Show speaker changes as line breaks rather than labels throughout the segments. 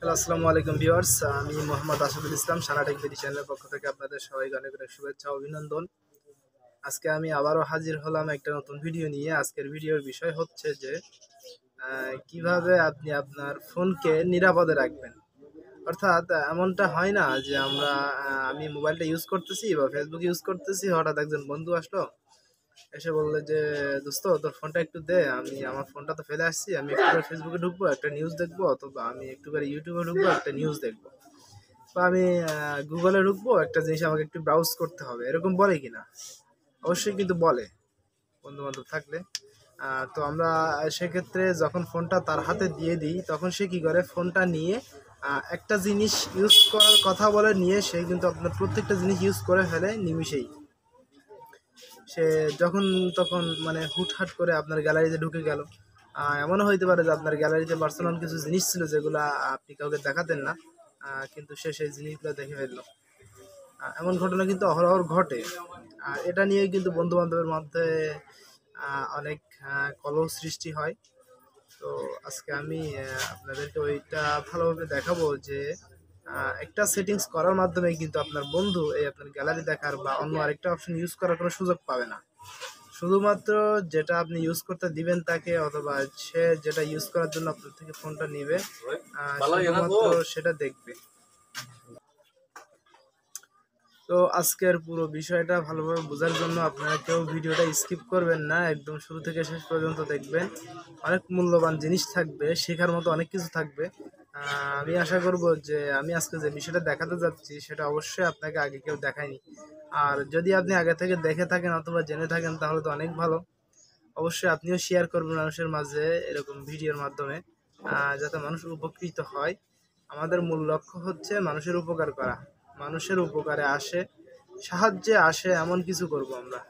Hello, আসসালামু আলাইকুম viewers. আমি মোহাম্মদ আসাদুল ইসলাম, সানাটেক বিডি চ্যানেলের পক্ষ থেকে আপনাদের সবাইকে অনেক অনেক শুভেচ্ছা ও অভিনন্দন। আজকে আমি আবারও হাজির হলাম একটা নতুন ভিডিও নিয়ে। আজকের ভিডিওর বিষয় হচ্ছে যে কিভাবে আপনি আপনার ফোনকে নিরাপদে রাখবেন। অর্থাৎ এমনটা হয় না যে আমি মোবাইলটা ইউজ করতেছি বা ফেসবুক ইউজ করতেছি, হঠাৎ একজন বন্ধু আসলো, এসে বললে যে দোস্ত তোর ফোনটা একটু দে, আমি আমার ফোনটা তো ফেলে আসছি, আমি একটু করে ফেসবুকে ঢুকবো, একটা নিউজ দেখবো, অথবা আমি একটু করে ইউটিউবে ঢুকবো, একটা নিউজ দেখবো, বা আমি গুগলে ঢুকবো, একটা জিনিস আমাকে একটু ব্রাউজ করতে হবে, এরকম বলে কিনা? অবশ্যই কিন্তু বলে, বন্ধু বান্ধব থাকলে। তো আমরা সেক্ষেত্রে যখন ফোনটা তার হাতে দিয়ে দিই, তখন সে কী করে, ফোনটা নিয়ে একটা জিনিস ইউজ করার কথা বলে নিয়ে সে কিন্তু আপনার প্রত্যেকটা জিনিস ইউজ করে ফেলে নিমিষেই। সে যখন তখন মানে হুটহাট করে আপনার গ্যালারিতে ঢুকে গেল। এমনও হইতে পারে যে আপনার গ্যালারিতে পার্সোনাল কিছু জিনিস ছিল যেগুলো আপনি কাউকে দেখাতেন না, কিন্তু সে সেই জিনিসগুলো দেখে ফেললো। এমন ঘটনা কিন্তু অহরহ ঘটে। এটা নিয়ে কিন্তু বন্ধু বান্ধবের মধ্যে অনেক কলহ সৃষ্টি হয়। তো আজকে আমি আপনাদেরকে ওইটা ভালোভাবে দেখাবো যে একটা সেটিংস করার মাধ্যমে কিন্তু আপনার বন্ধু এই আপনার গ্যালারি দেখার বা অন্য আরেকটা অপশন ইউজ করার কোনো সুযোগ পাবে না। শুধুমাত্র যেটা আপনি ইউজ করতে দিবেন তাকে, অথবা সে যেটা ইউজ করার জন্য আপনার থেকে ফোনটা নিবে, শুধুমাত্র সেটা দেখবে। তো আজকের পুরো বিষয়টা ভালোভাবে বোঝার জন্য আপনারা কেউ ভিডিওটা স্কিপ করবেন না, একদম শুরু থেকে শেষ পর্যন্ত দেখবেন। অনেক মূল্যবান জিনিস থাকবে, শেখার মতো অনেক কিছু থাকবে। আমি আশা করব যে আমি আজকে যে বিষয়টা দেখাতে যাচ্ছি সেটা অবশ্যই আপনাকে আগে কেউ দেখায়নি। আর যদি আপনি আগে থেকে দেখে থাকেন অথবা জেনে থাকেন তাহলে তো অনেক ভালো। অবশ্যই আপনিও শেয়ার করবেন মানুষের মাঝে এরকম ভিডিওর মাধ্যমে, যাতে মানুষ উপকৃত হয়। আমাদের মূল লক্ষ্য হচ্ছে মানুষের উপকার করা, মানুষের উপকারে আসে, সাহায্যে আসে, এমন কিছু করব আমরা।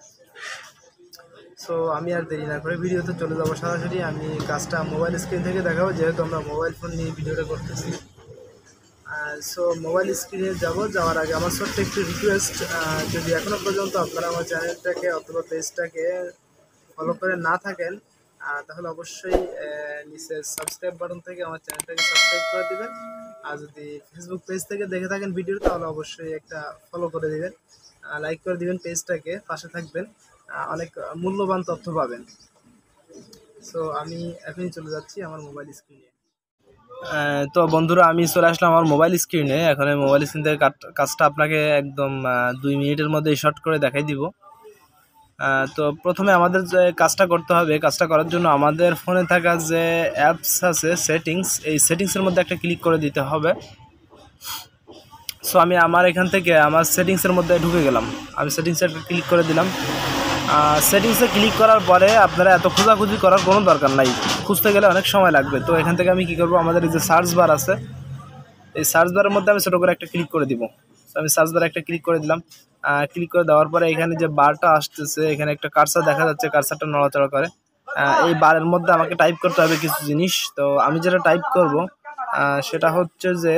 সো আমি আর দেরি না করে ভিডিওতে চলে যাবো সরাসরি। আমি কাজটা মোবাইল স্ক্রিন থেকে দেখাবো, যেহেতু আমরা মোবাইল ফোন নিয়ে ভিডিওটা করতেছি। সো মোবাইল স্ক্রিনে যাওয়ার আগে আমার ছোট্ট একটু রিকোয়েস্ট, যদি এখনও পর্যন্ত আপনারা আমার চ্যানেলটাকে অথবা পেজটাকে ফলো করে না থাকেন, তাহলে অবশ্যই নিচে সাবস্ক্রাইব বাটন থেকে আমার চ্যানেলটাকে সাবস্ক্রাইব করে দিবেন। আর যদি ফেসবুক পেজ থেকে দেখে থাকেন ভিডিও, তাহলে অবশ্যই একটা ফলো করে দিবেন, লাইক করে দিবেন পেজটাকে, পাশে থাকবেন, অনেক মূল্যবান তথ্য পাবেন। সো আমি এখনই চলে যাচ্ছি আমার মোবাইল স্ক্রিনে। তো বন্ধুরা, আমি চলে আসলাম আমার মোবাইল স্ক্রিনে। এখন এই মোবাইল স্ক্রিন থেকে কাজটা আপনাকে একদম 2 মিনিটের মধ্যে শর্ট করে দেখাই দিব। তো প্রথমে আমাদের যে কাজটা করতে হবে, কাজটা করার জন্য আমাদের ফোনে থাকা যে অ্যাপস আছে সেটিংস, এই সেটিংসের মধ্যে একটা ক্লিক করে দিতে হবে। সো আমি আমার এখান থেকে আমার সেটিংসের মধ্যে ঢুকে গেলাম, আমি সেটিংসে একটা ক্লিক করে দিলাম। সেটিংসে ক্লিক করার পরে আপনারা এত খোঁজাখুঁজি করার কোনো দরকার নাই, খুঁজতে গেলে অনেক সময় লাগবে। তো এখান থেকে আমি কী করবো, আমাদের এই যে সার্চ বার আছে, এই সার্চ বারের মধ্যে আমি ছোটো করে একটা ক্লিক করে দিব। তো আমি সার্চ বারে একটা ক্লিক করে দিলাম। ক্লিক করে দেওয়ার পরে এখানে যে বারটা আসতেছে, এখানে একটা কার্সার দেখা যাচ্ছে, কার্সারটা নড়াচড়া করে। এই বারের মধ্যে আমাকে টাইপ করতে হবে কিছু জিনিস। তো আমি যেটা টাইপ করব সেটা হচ্ছে যে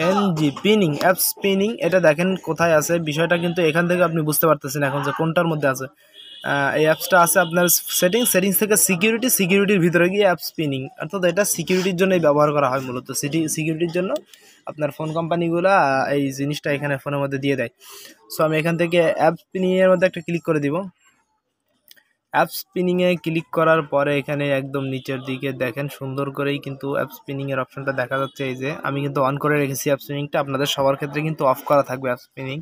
APPINNING অ্যাপস পিনিং। এটা দেখেন কোথায় আছে, বিষয়টা কিন্তু এখান থেকে আপনি বুঝতে পারতেছেন এখন যে কোনটার মধ্যে আছে। এই অ্যাপসটা আছে আপনার সেটিংস থেকে সিকিউরিটির ভিতরে গিয়ে অ্যাপস পিনিং, অর্থাৎ এটা সিকিউরিটির জন্যই ব্যবহার করা হয়, মূলত সিকিউরিটির জন্য আপনার ফোন কোম্পানিগুলো এই জিনিসটা এখানে ফোনের মধ্যে দিয়ে দেয়। সো আমি এখান থেকে অ্যাপস পিনিংয়ের মধ্যে একটা ক্লিক করে দিব। অ্যাপস স্পিনিংয়ে ক্লিক করার পরে এখানে একদম নিচের দিকে দেখেন সুন্দর করেই কিন্তু অ্যাপ স্পিনিংয়ের অপশনটা দেখা যাচ্ছে। এই যে আমি কিন্তু অন করে রেখেছি অ্যাপ স্পিনিংটা, আপনাদের সবার ক্ষেত্রে কিন্তু অফ করা থাকবে অ্যাপ স্পিনিং।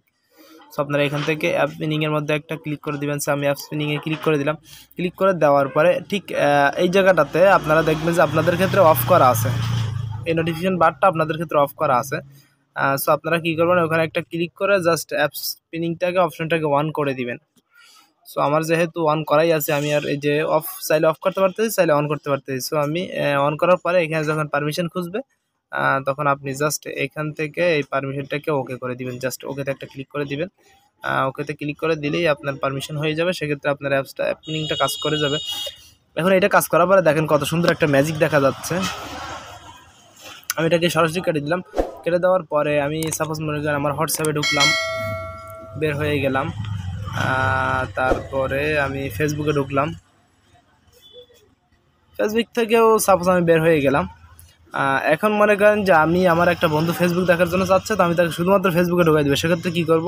সো আপনারা এখান থেকে অ্যাপ স্পিনিংয়ের মধ্যে একটা ক্লিক করে দিবেন। সো আমি অ্যাপ স্পিনিংয়ে ক্লিক করে দিলাম। ক্লিক করে দেওয়ার পরে ঠিক এই জায়গাটাতে আপনারা দেখবেন যে আপনাদের ক্ষেত্রে অফ করা আছে, এই নোটিফিকেশন বারটা আপনাদের ক্ষেত্রে অফ করা আছে। সো আপনারা কী করবেন, ওখানে একটা ক্লিক করে জাস্ট অ্যাপ স্পিনিংটাকে অপশনটাকে অন করে দিবেন। সো আমার যেহেতু অন করাই আছে, আমি আর এই যে অফ চাইলে অফ করতে পারতেছি, চাইলে অন করতে পারতেছি। সো আমি অন করার পরে এখানে যখন পারমিশন খুঁজবে তখন আপনি জাস্ট এখান থেকে এই পারমিশনটাকে ওকে করে দিবেন, জাস্ট ওকেতে একটা ক্লিক করে দিবেন। ওকেতে ক্লিক করে দিলেই আপনার পারমিশন হয়ে যাবে, সেক্ষেত্রে আপনার অ্যাপিনিংটা কাজ করে যাবে। এখন এটা কাজ করার পরে দেখেন কত সুন্দর একটা ম্যাজিক দেখা যাচ্ছে। আমি এটাকে সরাসরি কেটে দিলাম। কেটে দেওয়ার পরে আমি সাপোজ মনে করেন আমার হোয়াটসঅ্যাপে ঢুকলাম, বের হয়ে গেলাম, তারপরে আমি ফেসবুকে ঢুকলাম। ফেসবুক থেকেও সাপোজ আমি বের হয়ে গেলাম। এখন মনে করেন যে আমি আমার একটা বন্ধু ফেসবুক দেখার জন্য চাচ্ছে, তো আমি তাকে শুধুমাত্র ফেসবুকে ঢোকাই দেবো। সেক্ষেত্রে কী করব,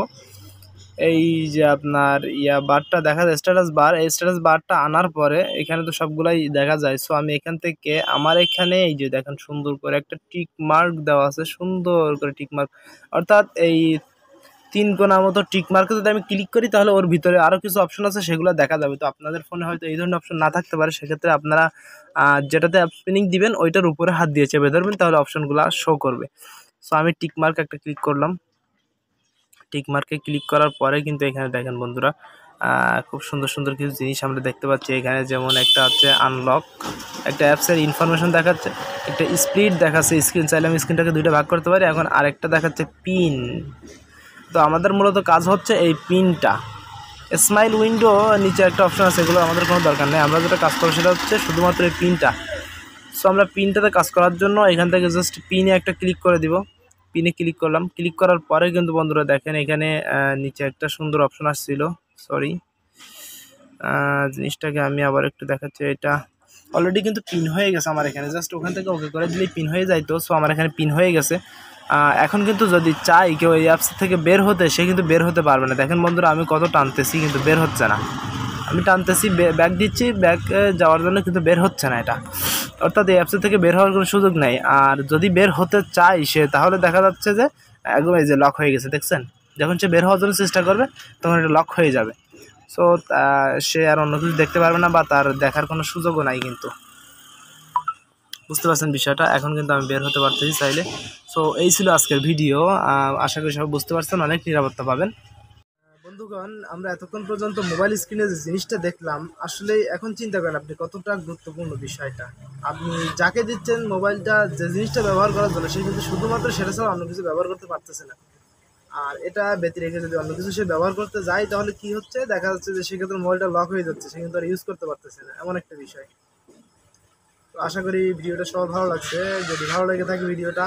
এই যে আপনার বারটা দেখা যায়, স্ট্যাটাস বার, এই স্ট্যাটাস বারটা আনার পরে এখানে তো সবগুলাই দেখা যায়। সো আমি এখান থেকে আমার এখানে এই যে দেখেন সুন্দর করে একটা টিক মার্ক দেওয়া আছে, সুন্দর করে টিক মার্ক, অর্থাৎ এই 3 কোণার মতো টিক মার্কে যদি আমি ক্লিক করি তাহলে ওর ভিতরে আরও কিছু অপশন আছে, সেগুলো দেখা যাবে। তো আপনাদের ফোনে হয়তো এই ধরনের অপশন না থাকতে পারে, সেক্ষেত্রে আপনারা যেটাতে স্পিনিং দিবেন ওইটার উপরে হাত দিয়ে চেপে ধরবেন, তাহলে অপশনগুলো শো করবে। সো আমি টিক মার্ক একটা ক্লিক করলাম। টিক মার্কে ক্লিক করার পরে কিন্তু এখানে দেখেন বন্ধুরা খুব সুন্দর সুন্দর কিছু জিনিস আমরা দেখতে পাচ্ছি এখানে। যেমন একটা হচ্ছে আনলক, একটা অ্যাপসের ইনফরমেশন দেখাচ্ছে, একটা স্পিড দেখাচ্ছে, স্ক্রিন চাইলে আমি স্ক্রিনটাকে দুইটা ভাগ করতে পারি। এখন আরেকটা দেখাচ্ছে পিন। তো আমাদের মূলত কাজ হচ্ছে এই পিনটা। স্মাইল উইন্ডো নিচে একটা অপশন আছে, এগুলো আমাদের কোনো দরকার নেই। আমরা যেটা কাজ করবো সেটা হচ্ছে শুধুমাত্র এই পিনটা। সো আমরা পিনটাতে কাজ করার জন্য এখান থেকে জাস্ট পিনে একটা ক্লিক করে দিব। পিনে ক্লিক করলাম। ক্লিক করার পরে কিন্তু বন্ধুরা দেখেন এখানে নিচে একটা সুন্দর অপশন আসছিল। সরি, জিনিসটাকে আমি আবার একটু দেখাচ্ছি। এটা অলরেডি কিন্তু পিন হয়ে গেছে আমার এখানে, জাস্ট ওখান থেকে ওকে করে দিলেই পিন হয়ে যাইতো। সো আমার এখানে পিন হয়ে গেছে। এখন কিন্তু যদি চাই কেউ এই অ্যাপস থেকে বের হতে, সে কিন্তু বের হতে পারবে না। দেখেন বন্ধুরা আমি কত টানতেছি কিন্তু বের হচ্ছে না। আমি টানতেছি, ব্যাক দিচ্ছি, ব্যাক যাওয়ার জন্য কিন্তু বের হচ্ছে না এটা, অর্থাৎ এই অ্যাপস থেকে বের হওয়ার কোনো সুযোগ নেই। আর যদি বের হতে চায় সে, তাহলে দেখা যাচ্ছে যে একদম এই যে লক হয়ে গেছে, দেখছেন? যখন সে বের হওয়ার জন্য চেষ্টা করবে তখন এটা লক হয়ে যাবে। সো সে আর অন্য কিছু দেখতে পারবে না বা তার দেখার কোনো সুযোগও নাই। কিন্তু বুঝতে পারছেন বিষয়টা? এখন কিন্তু আমি বের হতে পারতেছি চাইলে। সো এই ছিল আজকের ভিডিও। আশা করি সবাই বুঝতে পারছেন, অনেক নিরাপত্তা পাবেন। বন্ধুগণ, আমরা এতক্ষণ পর্যন্ত মোবাইল স্ক্রিনে যে জিনিসটা দেখলাম, আসলে এখন চিন্তা করেন আপনি কতটা গুরুত্বপূর্ণ বিষয়টা। আপনি যাকে দিচ্ছেন মোবাইলটা, যে জিনিসটা ব্যবহার করার জন্য, সে কিন্তু শুধুমাত্র সেটা ছাড়া অন্য কিছু ব্যবহার করতে পারতেছে না। আর এটা ব্যতি রেখে যদি অন্য কিছু সে ব্যবহার করতে যায়, তাহলে কি হচ্ছে, দেখা যাচ্ছে যে সেক্ষেত্রে মোবাইলটা লক হয়ে যাচ্ছে, সে কিন্তু আর ইউজ করতে পারতেছে না, এমন একটা বিষয়। তো আশা করি ভিডিওটা সবার ভালো লাগছে। যদি ভালো লেগে থাকে ভিডিওটা,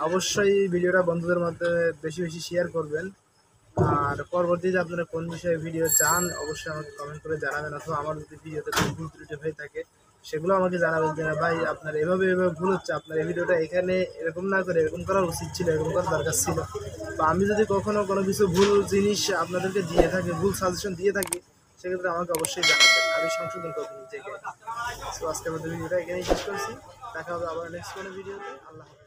অবশ্যই ভিডিওটা বন্ধুদের মধ্যে বেশি বেশি শেয়ার করবেন। আর পরবর্তীতে আপনারা কোন বিষয়ে ভিডিও চান অবশ্যই আমাকে কমেন্ট করে জানাবেন, অথবা আমার যদি ভিডিওতে কোনো ভুল ত্রুটি হয়ে থাকে সেগুলো আমাকে জানাবেন যে ভাই আপনার এভাবে ভুল হচ্ছে, আপনার এই ভিডিওটা এখানে এরকম না করে এরকম করা উচিত ছিল, এরকম করার দরকার ছিল। বা আমি যদি কখনো কোনো কিছু ভুল জিনিস আপনাদেরকে দিয়ে থাকি, ভুল সাজেশন দিয়ে থাকি, সেক্ষেত্রে আমাকে অবশ্যই জানাবেন, আমি সংশোধন করবো নিজেকে। তো আজকে আমাদের ভিডিওটা এখানেই শেষ করছি। দেখা হবে আবার নেক্সট কোনো ভিডিওতে। আল্লাহ হাফেজ।